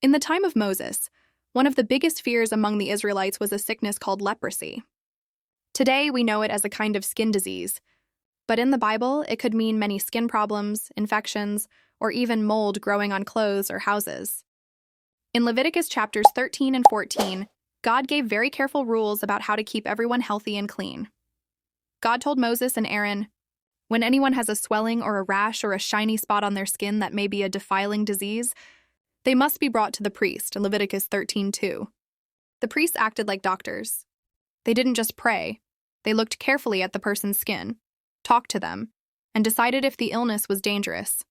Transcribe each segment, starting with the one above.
In the time of Moses, one of the biggest fears among the Israelites was a sickness called leprosy. Today, we know it as a kind of skin disease, but in the Bible, it could mean many skin problems, infections, or even mold growing on clothes or houses. In Leviticus chapters 13 and 14, God gave very careful rules about how to keep everyone healthy and clean. God told Moses and Aaron, "When anyone has a swelling or a rash or a shiny spot on their skin that may be a defiling disease, they must be brought to the priest," in Leviticus 13:2. The priests acted like doctors. They didn't just pray. They looked carefully at the person's skin, talked to them, and decided if the illness was dangerous.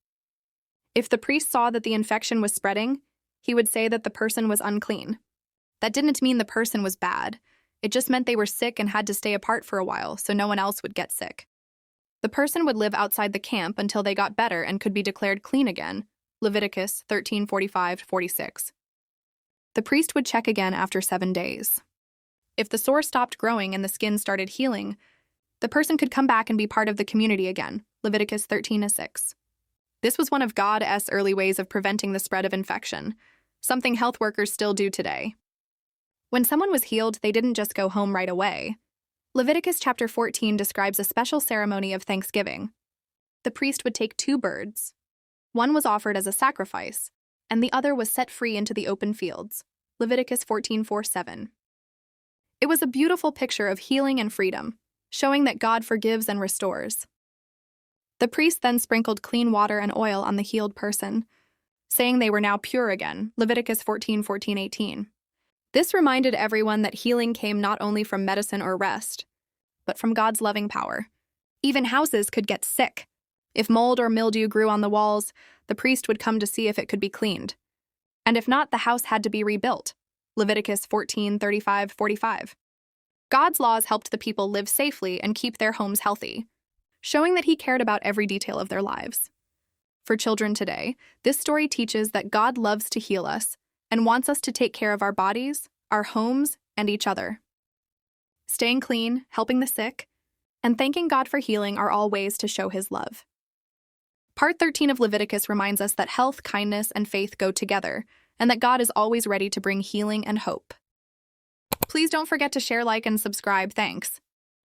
If the priest saw that the infection was spreading, he would say that the person was unclean. That didn't mean the person was bad. It just meant they were sick and had to stay apart for a while so no one else would get sick. The person would live outside the camp until they got better and could be declared clean again, Leviticus 13:45-46. The priest would check again after 7 days. If the sore stopped growing and the skin started healing, the person could come back and be part of the community again, Leviticus 13:6. This was one of God's early ways of preventing the spread of infection, something health workers still do today. When someone was healed, they didn't just go home right away. Leviticus chapter 14 describes a special ceremony of thanksgiving. The priest would take 2 birds. One was offered as a sacrifice, and the other was set free into the open fields, Leviticus 14:4-7. It was a beautiful picture of healing and freedom, showing that God forgives and restores. The priest then sprinkled clean water and oil on the healed person, saying they were now pure again, Leviticus 14:14-18. This reminded everyone that healing came not only from medicine or rest, but from God's loving power. Even houses could get sick. If mold or mildew grew on the walls, the priest would come to see if it could be cleaned. And if not, the house had to be rebuilt, Leviticus 14:35-45. God's laws helped the people live safely and keep their homes healthy, showing that He cared about every detail of their lives. For children today, this story teaches that God loves to heal us and wants us to take care of our bodies, our homes, and each other. Staying clean, helping the sick, and thanking God for healing are all ways to show His love. Part 13 of Leviticus reminds us that health, kindness, and faith go together, and that God is always ready to bring healing and hope. Please don't forget to share, like, and subscribe. Thanks.